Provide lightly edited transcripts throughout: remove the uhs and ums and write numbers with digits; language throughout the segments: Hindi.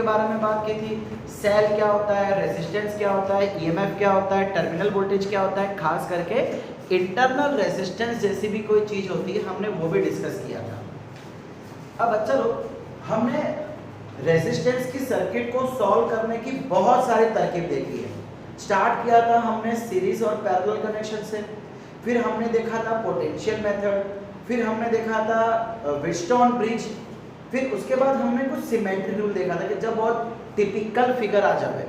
बारे में बात की थी, सेल क्या होता है, रेजिस्टेंस क्या होता है, ईएमएफ क्या होता है, टर्मिनल वोल्टेज क्या होता है, खास करके इंटरनल रेजिस्टेंस जैसी भी कोई चीज होती है हमने वो भी डिस्कस किया था। अब अच्छा लोग, हमने रेजिस्टेंस की सर्किट को सॉल्व करने की बहुत सारी तरकीब देखी है। स्टार्ट किया था हमने सीरीज और पैरेलल कनेक्शन से, फिर हमने देखा था पोटेंशियल मेथड, फिर हमने देखा था व्हीटस्टोन ब्रिज, फिर उसके बाद हमने कुछ सिमेट्री रूल देखा था कि जब बहुत टिपिकल फिगर आ जाए।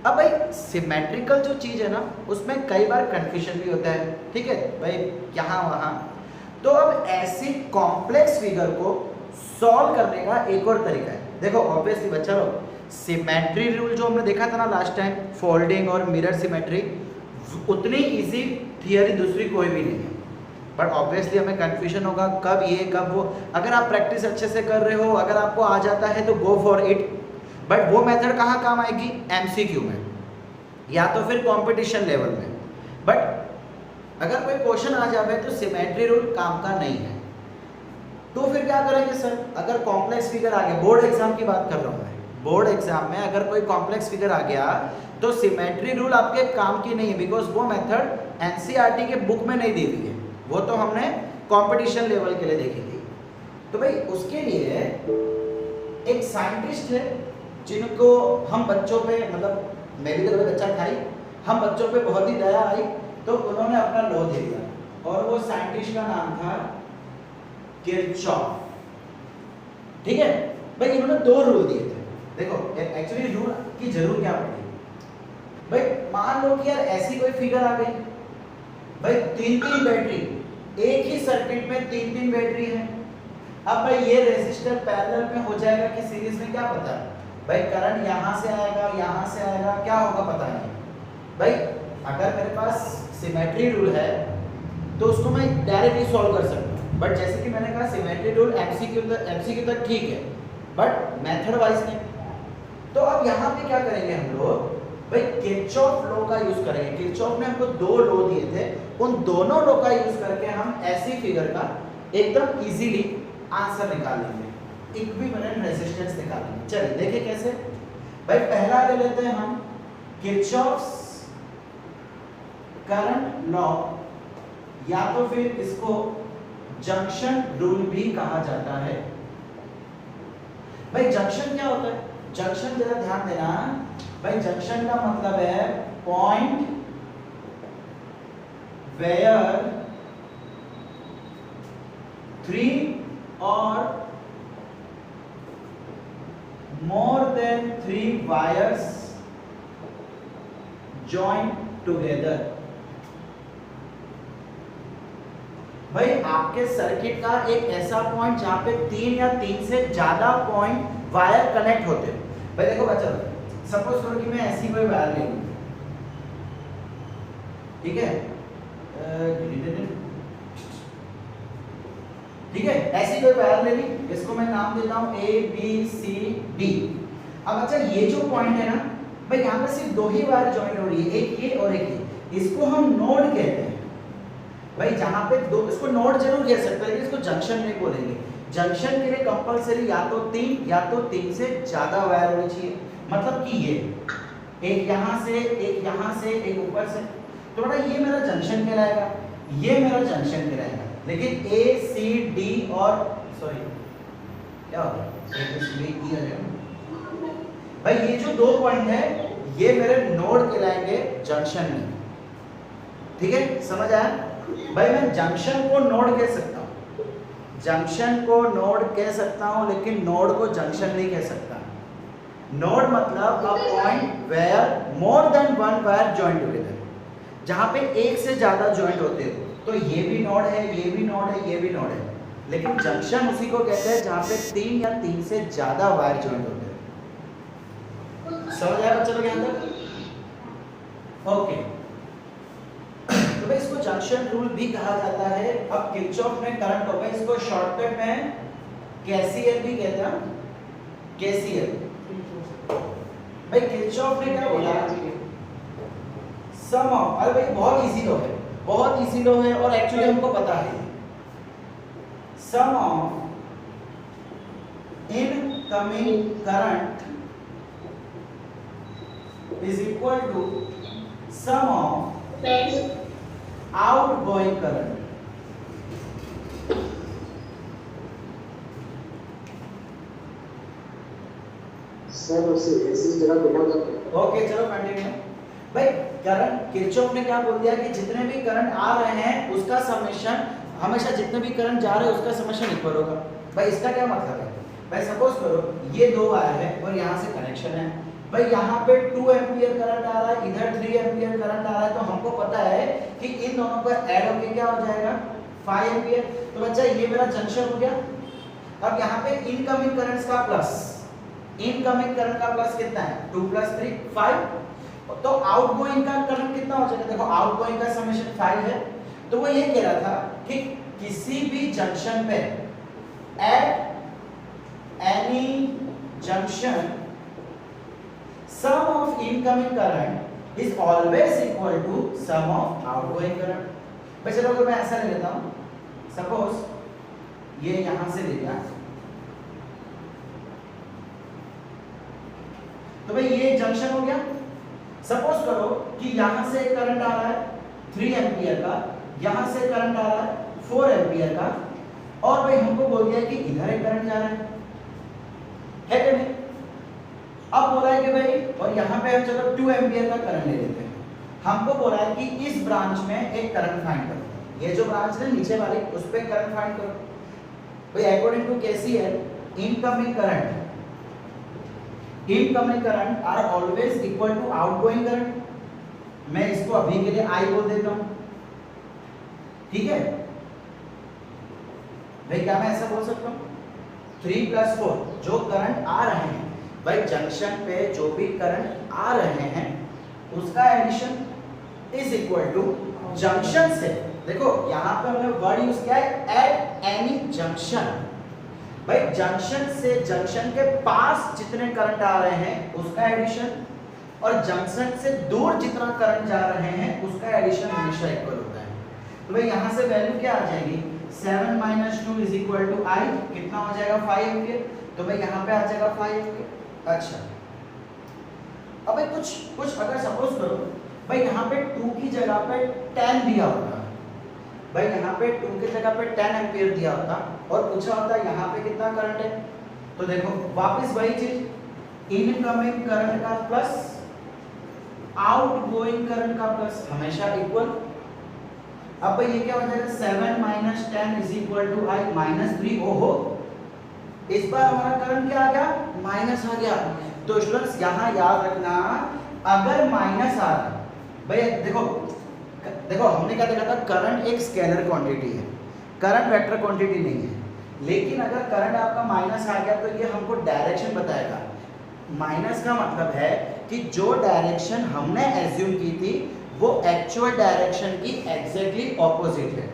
अब भाई सिमेट्रिकल जो चीज़ है ना उसमें कई बार कंफ्यूजन भी होता है, ठीक है भाई, यहाँ वहाँ। तो अब ऐसी कॉम्प्लेक्स फिगर को सॉल्व करने का एक और तरीका है। देखो ऑब्वियसली बच्चा लोग, सिमेट्री रूल जो हमने देखा था ना लास्ट टाइम, फोल्डिंग और मिरर सिमेट्री, उतनी इजी थियरी दूसरी कोई भी नहीं है। बट ऑब्वियसली हमें कंफ्यूजन होगा कब ये कब वो। अगर आप प्रैक्टिस अच्छे से कर रहे हो, अगर आपको आ जाता है तो गो फॉर इट। बट वो मेथड कहाँ काम आएगी? एमसीक्यू में या तो फिर कंपटीशन लेवल में। बट अगर कोई क्वेश्चन आ जाए तो सिमेट्री रूल काम का नहीं है। तो फिर क्या करेंगे सर? अगर कॉम्प्लेक्स फिगर आ गया, बोर्ड एग्जाम की बात कर रहा हूँ मैं, बोर्ड एग्जाम में अगर कोई कॉम्प्लेक्स फिगर आ गया तो सिमेट्री रूल आपके काम की नहीं है, बिकॉज वो मेथड एनसीईआरटी के बुक में नहीं दी हुई है, वो तो हमने कंपटीशन लेवल के लिए देखी थी। तो भाई उसके लिए एक साइंटिस्ट है जिनको हम बच्चों पे, मतलब मैं भी तो कोई बच्चा था ही, हम बच्चों पे बहुत ही दया आई तो उन्होंने अपना लॉ दे दिया और वो साइंटिस्ट का नाम था किरचॉफ। ठीक है भाई, इन्होंने दो रूल दिए थे। देखो एक्चुअली रूल की जरूरत क्या पड़ी भाई, मान लो कि यार ऐसी कोई फिगर आ गई भाई, तीन बैटरी, एक ही सर्किट में तीन बैटरी है। अब भाई ये रेजिस्टर पैरेलल में हो जाएगा कि सीरीज में, क्या पता भाई, करंट यहाँ से आएगा, क्या होगा पता नहीं भाई। अगर मेरे पास सिमेट्री रूल है तो उसको मैं डायरेक्टली सॉल्व कर सकता हूँ, बट जैसे कि मैंने कहा सिमेट्री रूल एमसीक्यू तक ठीक है, बट मेथड वाइज नहीं। तो अब यहाँ पे क्या करेंगे हम लोग भाई, किरचॉफ लॉ का यूज करेंगे। किरचॉफ ने हमको दो लॉ दिए थे, उन दोनों लॉ का यूज करके हम ऐसी फिगर का एकदम इजीली आंसर निकाल लेंगे, इक्विवेलेंट रेजिस्टेंस निकालेंगे। चलिए देखिए कैसे। भाई पहला ले लेते हैं हम किरचॉफ्स करंट लॉ, या तो फिर इसको जंक्शन रूल भी कहा जाता है। भाई जंक्शन क्या होता है? जंक्शन जरा ध्यान देना भाई, जंक्शन का मतलब है पॉइंट वेयर 3 और more than 3 wires join together। भाई आपके सर्किट का एक ऐसा पॉइंट जहां पे 3 या 3 से ज्यादा पॉइंट वायर कनेक्ट होते हैं। भाई देखो बच्चा, सपोज करो कि मैं ऐसी कोई वायर ले लूं, ठीक है, ठीक है, ऐसी कोई वायर ले ली, इसको मैं नाम देता हूं A B C D। अब अच्छा ये जो पॉइंट है ना भाई, यहाँ पे सिर्फ दो ही वायर ज्वाइन हो रही है, एक ये और एक ये, इसको हम नोड कहते हैं। भाई जहाँ पे दो, इसको नोड जरूर कह सकते हैं लेकिन इसको जंक्शन नहीं बोलेंगे। जंक्शन के लिए कंपलसरी या तो 3 से ज्यादा वायर होनी चाहिए, मतलब कि ये एक यहाँ से, एक यहाँ से, एक ऊपर से, तो बेटा ये मेरा जंक्शन कहलाएगा, ये मेरा जंक्शन कहलाएगा। लेकिन A C D और सॉरी क्या होता है भाई, ये जो दो पॉइंट है ये मेरे नोड कहलाएंगे, जंक्शन नहीं। ठीक है, समझ आया भाई? मैं जंक्शन को नोड कह सकता हूँ, जंक्शन को नोड कह सकता हूँ, लेकिन नोड को जंक्शन नहीं कह सकता। नोड मतलब a point where more than one wire join together, जहां पे एक से ज्यादा जॉइंट होते हो, तो ये भी नोड है, ये भी नोड है, ये भी नोड है। लेकिन जंक्शन उसी को कहते हैं जहां पे 3 या 3 से ज्यादा वायर जॉइंट होते हैं। समझ आया बच्चों लोग यहाँ तक? ओके, तो भाई इसको जंक्शन रूल भी कहा जाता है। अब किरचॉफ ने करंट लॉ, इसको शॉर्टकट में केसीएल भी कहते हैं, केसीएल। भाई किरचॉफ ने क्या बोला, सम ऑफ, अरे भाई बहुत इजी लॉ है, बहुत इजी लॉ है और एक्चुअली हमको पता है, sum of incoming current is equal to sum of outgoing current. Sir उसे ऐसी जगह पे लगा। ओके चलो कंटिन्यू। भाई करंट किरचॉफ ने क्या बोल दिया कि जितने भी करंट आ रहे हैं उसका समेशन हमेशा जितने भी करंट जा रहे हैं उसका समेशन इक्वल होगा। भाई इसका क्या मतलब है? भाई सपोज करो ये दो वायर है और यहाँ से कनेक्शन है। भाई यहाँ पे 2 एम्पियर करंट आ रहा है, इधर 3 एम्पियर करंट आ रहा है, तो हमको पता है कि इन दोनों का ऐड होके क्या हो जाएगा 5 एम्पियर। तो बच्चा ये मेरा जंक्शन हो गया। अब यहाँ पे इनकमिंग करंट्स का प्लस, इनकमिंग करंट का प्लस कितना है 2 + 3 5। तो आउटगोइंग का करंट कितना हो जाएगा? देखो आउटगोइंग का समेशन 5 है। तो वो ये कह रहा था कि किसी भी जंक्शन पे at any junction sum of incoming current is always equal to sum of outgoing current. भाई चलो अगर मैं ऐसा ले लेता हूं, सपोज ये यहां से ले लिया, तो भाई ये जंक्शन हो गया। सपोज करो कि यहां से करंट आ रहा है 3 एम्पियर का, यहां से करंट आ रहा है 4 एम्पियर का, और भाई हमको बोल दिया कि इधर एक करंट जा रहा है कि नहीं? अब बोला है कि भाई और यहां पे हम चलो 2 एम्पियर का करंट ले लेते हैं। हमको बोला है कि इस ब्रांच में एक करंट फाइंड करो। ये जो ब्रांच है नीचे वाली उस पे करंट फाइंड करो। भाई according to KCL incoming current are always equal to outgoing current. मैं इसको अभी के लिए आई बोल देता हूं, ठीक है? भाई क्या मैं ऐसा बोल सकता हूं 3 + 4 जो करंट आ रहे हैं, भाई जंक्शन पे जो भी करंट आ रहे हैं उसका addition is equal to junction से, देखो यहां पे हमने वर्ड यूज किया है एट एनी जंक्शन। भाई जंक्शन से जंक्शन के पास जितने करंट आ रहे हैं उसका एडिशन, और जंक्शन से दूर जितना करंट जा रहे हैं उसका एडिशन हमेशा इक्वल होता है। तो भाई यहां से वैल्यू क्या आ जाएगी 7 - 2 इज इक्वल टू आई, कितना हो जाएगा 5 एम्पियर। तो भाई यहां पे आ जाएगा 5 एम्पियर। अच्छा अब भाई कुछ अगर सपोज करो भाई यहाँ पे 2 की जगह पे 10 दिया होता, भाई यहाँ पे 2 की जगह पे 10 एम्पियर दिया होता और पूछा होता यहाँ पे कितना करंट है, तो देखो वापस वही चीज इनकमिंग करंट का प्लस आउटगोइंग करंट का प्लस हमेशा इक्वल। अब भाई ये क्या हो जाएगा 7 - 10 इज इक्वल टू आई -3। ओहो इस बार हमारा करंट क्या आ गया माइनस आ गया। तो स्टूडेंट्स यहाँ याद रखना अगर माइनस आ रहा है, भाई देखो हमने क्या देखा था करंट एक स्केलर क्वांटिटी है, करंट वेक्टर क्वांटिटी नहीं है। लेकिन अगर करंट आपका माइनस आ गया तो ये हमको डायरेक्शन बताएगा। माइनस का मतलब है कि जो डायरेक्शन हमने एज्यूम की थी वो एक्चुअल डायरेक्शन की एग्जैक्टली ऑपोजिट है।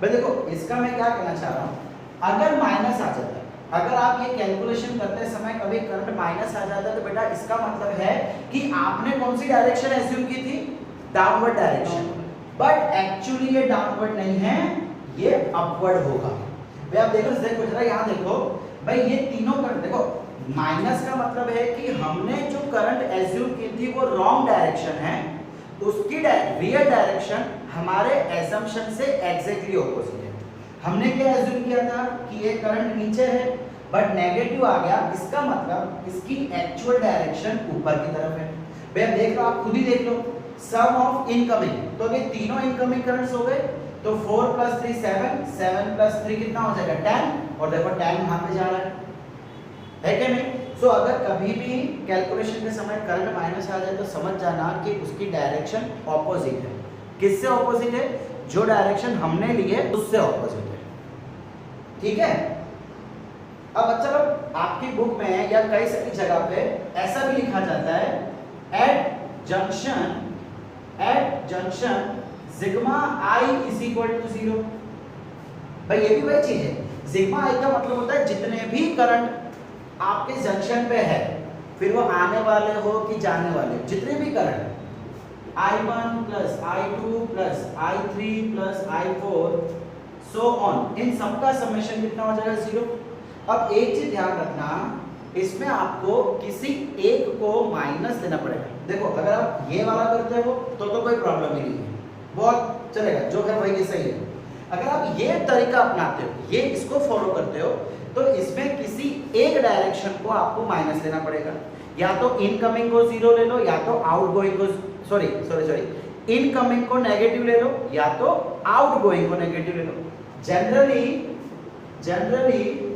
भाई देखो इसका मैं क्या कहना चाह रहा हूं, अगर माइनस आ जाता है, अगर आप ये कैलकुलेशन करते समय कभी करंट माइनस आ जाता है तो बेटा इसका मतलब है कि आपने कौन सी डायरेक्शन एज्यूम की थी डाउनवर्ड डायरेक्शन, बट एक्चुअली ये डाउनवर्ड नहीं है, ये अपवर्ड होगा। भाई आप देखो जरा यहाँ देखो भाई ये तीनों करंट देखो, माइनस का मतलब है कि हमने जो करंट एज्यूम की थी वो रॉन्ग डायरेक्शन है, उसकी रियल डायरेक्शन हमारे एजम्पशन से एग्जैक्टली ऑपोजिट है। हमने क्या एज्यूम किया था कि ये करंट नीचे है बट नेगेटिव आ गया, इसका मतलब इसकी एक्चुअल डायरेक्शन ऊपर की तरफ है। भाई अब देख लो, आप खुद ही देख लो सम ऑफ इनकमिंग, तो ये तीनों इनकमिंग करंट्स हो गए, तो 4 + 3 7, 7 + 3 कितना हो जाएगा 10, और देखो 10 यहाँ पे जा रहा है कि नहीं। सो अगर कभी भी कैलकुलेशन के समय करंट माइनस आ जाए तो समझ जाना कि उसकी डायरेक्शन ऑपोजिट है। किससे ऑपोजिट है? जो डायरेक्शन हमने ली है उससे ऑपोजिट है, ठीक है। अब बच्चा लोग आपकी बुक में या कई सारी जगह पे ऐसा भी लिखा जाता है at junction sigma I is equal to 0। भाई ये भी वही चीज है, सिग्मा आई का मतलब होता है जितने भी करंट आपके जंक्शन पे है, फिर वो आने वाले हो कि जाने वाले, जितने भी current I1 + I2 + I3 + I4 so on, इन सबका समेशन कितना हो जाएगा 0। अब एक चीज ध्यान रखना, इसमें आपको किसी एक को माइनस देना पड़ेगा। देखो अगर आप ये वाला करते हो तो कोई प्रॉब्लम ही नहीं है, बहुत चलेगा, जो है वही सही है। अगर आप ये तरीका अपनाते हो, ये इसको फॉलो करते हो, तो इसमें किसी एक डायरेक्शन को आपको माइनस लेना पड़ेगा। या तो इनकमिंग को 0 ले लो, या तो आउटगोइंग को सॉरी इनकमिंग को नेगेटिव ले लो, या तो आउटगोइंग को नेगेटिव ले लो। जनरली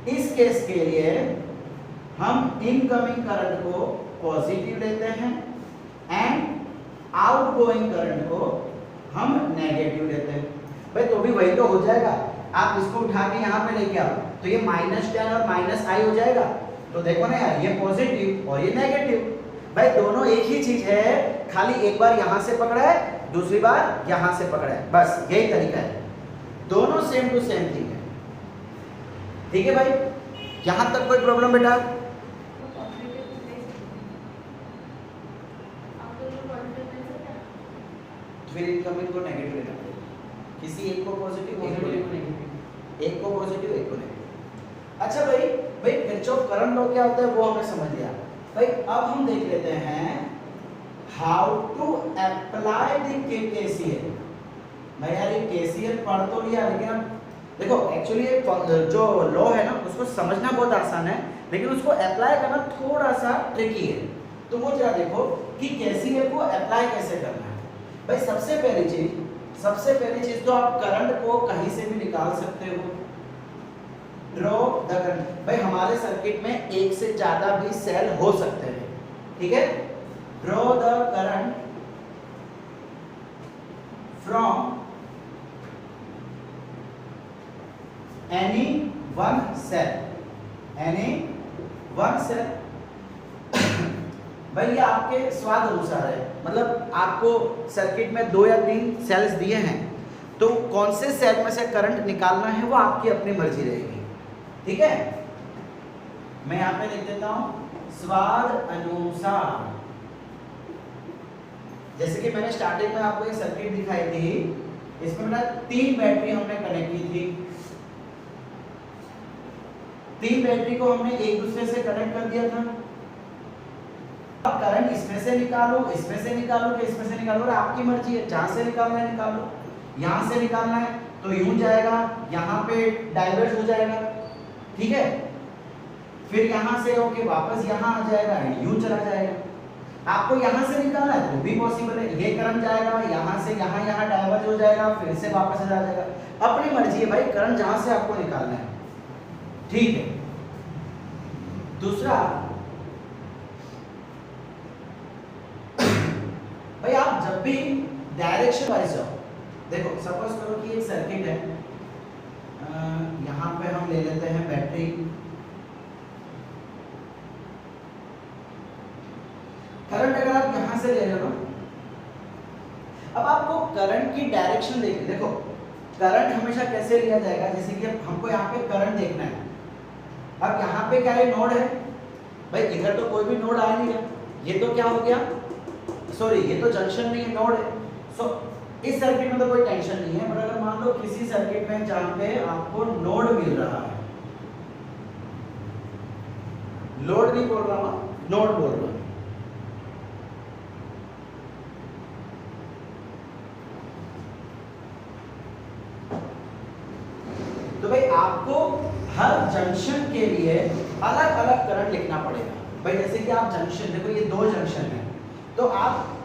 इस केस के लिए हम इनकमिंग करंट को पॉजिटिव लेते हैं एंड आउटगोइंग करंट को हम नेगेटिव लेते हैं। भाई तो भी वही तो हो जाएगा, आप इसको उठा के यहाँ पे लेके आओ तो ये -10 और -i हो जाएगा। तो देखो ना यार, ये पॉजिटिव और ये नेगेटिव, भाई दोनों एक ही चीज है, खाली एक बार यहाँ से पकड़ा है, दूसरी बार यहाँ से पकड़ा है, बस यही तरीका है, दोनों सेम टू सेम थिंग है। ठीक है भाई, यहाँ तक कोई प्रॉब्लम बेटा? फिर इनकमिंग को नेगेटिव लेना पड़ेगा, किसी एक को पॉजिटिव, एक को नेगेटिव, एक को पॉजिटिव, एक को नेगेटिव। अच्छा भाई किरचॉफ करंट लॉ क्या होता है वो हमने समझ लिया। भाई अब हम देख लेते हैं how to apply the KCL. मैं यार ये केसीएल पढ़ तो लिया, लेकिन अब देखो एक्चुअली जो लॉ है ना उसको समझना बहुत आसान है, लेकिन उसको अप्लाई करना थोड़ा सा ट्रिकी है। तो वो जरा देखो कि केसीएल को अप्लाई कैसे करना है। भाई सबसे पहली चीज तो आप करंट को कहीं से भी निकाल सकते हो। ड्रॉ द करंट, भाई हमारे सर्किट में एक से ज्यादा भी सेल हो सकते हैं, ठीक है। Draw the current from any one cell. भाई ये आपके स्वाद अनुसार है, मतलब आपको सर्किट में 2 या 3 सेल्स दिए हैं, तो कौन से सेल में से करंट निकालना है वो आपकी अपनी मर्जी रहेगी, ठीक है। मैं यहाँ पे लिख देता हूं स्वाद अनुसार। जैसे कि मैंने स्टार्टिंग में आपको एक सर्किट दिखाई थी, इसमें मेरा 3 बैटरी हमने कनेक्ट की थी। 3 बैटरी को हमने एक दूसरे से कनेक्ट कर दिया था। अब करंट इसमें से निकालो, इसमें से निकालो कि इसमें से निकालो, और आपकी मर्जी है, जहां से निकालना है निकालो। यहां से निकालना है तो यूं जाएगा, यहां पे डाइवर्ट हो जाएगा, ठीक है। फिर यहां से होके वापस यहां आ जाएगा, यूं चला जाएगा। आपको यहां से निकालना है तो भी पॉसिबल है, ये करंट जाएगा यहां से यहां डाइवर्ट हो जाएगा, फिर से वापस आ जाएगा, अपनी मर्जी है भाई, करंट जहां से आपको निकालना है, ठीक है। दूसरा भाई आप जब भी डायरेक्शन वाइज जाओ, देखो सपोज करो कि एक सर्किट है, यहाँ पे हम ले लेते हैं बैटरी। करंट अगर आप यहाँ से ले रहे हो, अब आपको करंट की डायरेक्शन देखिए। देखो करंट हमेशा कैसे लिया जाएगा, जैसे कि अब हमको यहाँ पे करंट देखना है। अब यहाँ पे क्या है, नोड है, भाई इधर तो कोई भी नोड आ नहीं रहा, ये तो क्या हो गया, सॉरी ये तो जंक्शन नहीं है, नोड है। सो इस सर्किट में तो कोई टेंशन नहीं है, पर अगर मान लो किसी सर्किट में जहां पे आपको नोड मिल रहा है, लोड नहीं बोल रहा, नोड बोल रहा हूं, तो भाई आपको हर जंक्शन के लिए अलग अलग करंट लिखना पड़ेगा। भाई जैसे कि आप जंक्शन देखो, ये 2 जंक्शन है, तो आप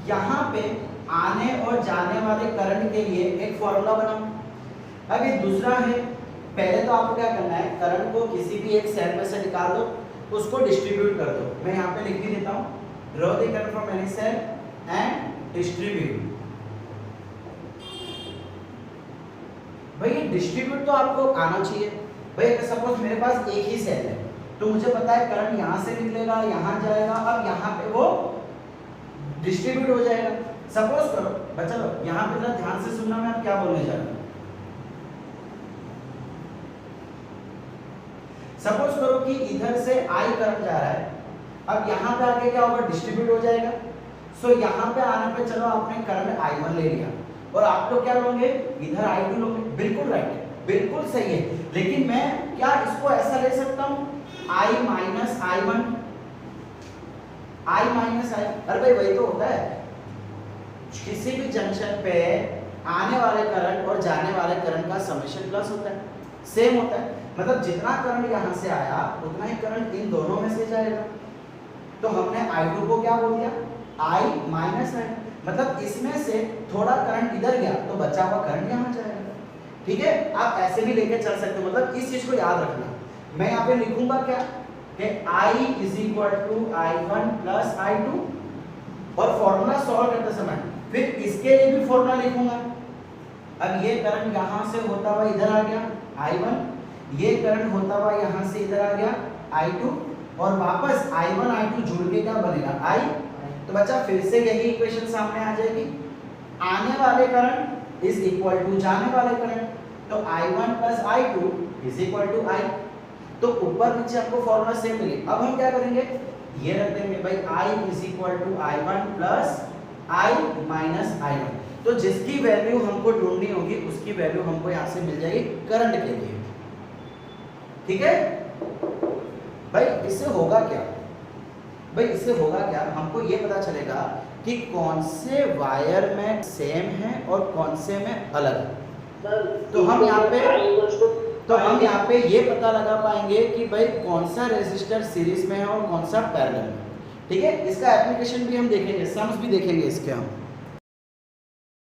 यहाँ पे आने और जाने वाले करंट के लिए एक फॉर्मूला बनाओ। अब ये दूसरा है, पहले तो आपको क्या करना है, करंट को किसी भी एक सेल में से निकाल दो, उसको डिस्ट्रीब्यूट कर दो। मैं यहाँ पे लिख भी देता हूँ, draw the current from any cell and distribute. भाई ये डिस्ट्रीब्यूट तो आपको आना चाहिए। भाई अगर सपोज मेरे पास एक ही सेल है, तो मुझे पता है करंट यहाँ से निकलेगा, यहाँ जाएगा, अब यहाँ पे वो डिस्ट्रीब्यूट हो जाएगा। सपोज करो, चलो यहाँ पे जरा ध्यान से सुनना, मैं क्या बोलने जा रहा हूँ। सपोज करो कि इधर से आई करंट जा रहा है, अब यहाँ पे आके क्या होगा, डिस्ट्रीब्यूट हो जाएगा। सो यहाँ पे आने पे चलो आपने करंट I1 ले लिया, और आप लोग क्या लोगे, इधर I2 लोगे, बिल्कुल राइट है। बिल्कुल सही है, लेकिन मैं क्या इसको ऐसा ले सकता हूँ I minus I one, I minus I, अरे भाई वही तो होता है, किसी भी जंक्शन पे आने वाले करंट और जाने वाले करंट का समेशन प्लस होता है, सेम होता है, मतलब जितना करंट यहाँ से आया उतना ही करंट इन दोनों में से जाएगा। तो हमने I2 को क्या बोल दिया, I माइनस आई, मतलब इसमें से थोड़ा करंट इधर गया तो बचा हुआ करंट यहाँ जाएगा। ठीक है, आप ऐसे भी लेके चल सकते हो, मतलब इस चीज को याद रखना। मैं यहाँ पे लिखूंगा क्या कि I is equal to I1 plus I2, और फॉर्मूला सॉल्व करते समय फिर इसके लिए भी फॉर्मूला लिखूंगा। अब ये करंट यहाँ से होता हुआ इधर आ गया I1, ये करंट होता हुआ यहाँ से इधर आ गया I2, और वापस I1 I2 जुड़ के क्या बनेगा I। तो बच्चा फिर से यही इक्वेशन सामने आ जाएगी, आने वाले करंट इज इक्वल टू जाने वाले करंट, तो I1 plus I2 is equal to I। तो ऊपर नीचे आपको फॉर्मूला सेम मिले। अब हम क्या करेंगे, ये रख देंगे भाई I is equal to I1 plus I minus I1। तो जिसकी वैल्यू हमको ढूंढनी होगी उसकी वैल्यू हमको यहाँ से मिल जाएगी करंट के लिए। ठीक है भाई, इससे होगा क्या, भाई इससे होगा क्या, हमको ये पता चलेगा कि कौन से वायर में सेम है और कौन से में अलग है। तो हम यहाँ पे ये पता लगा पाएंगे कि भाई कौन सा रेजिस्टर सीरीज में है और कौन सा पैरेलल में। ठीक है, इसका एप्लीकेशन भी हम देखेंगे, सम्स भी देखेंगे इसके हम।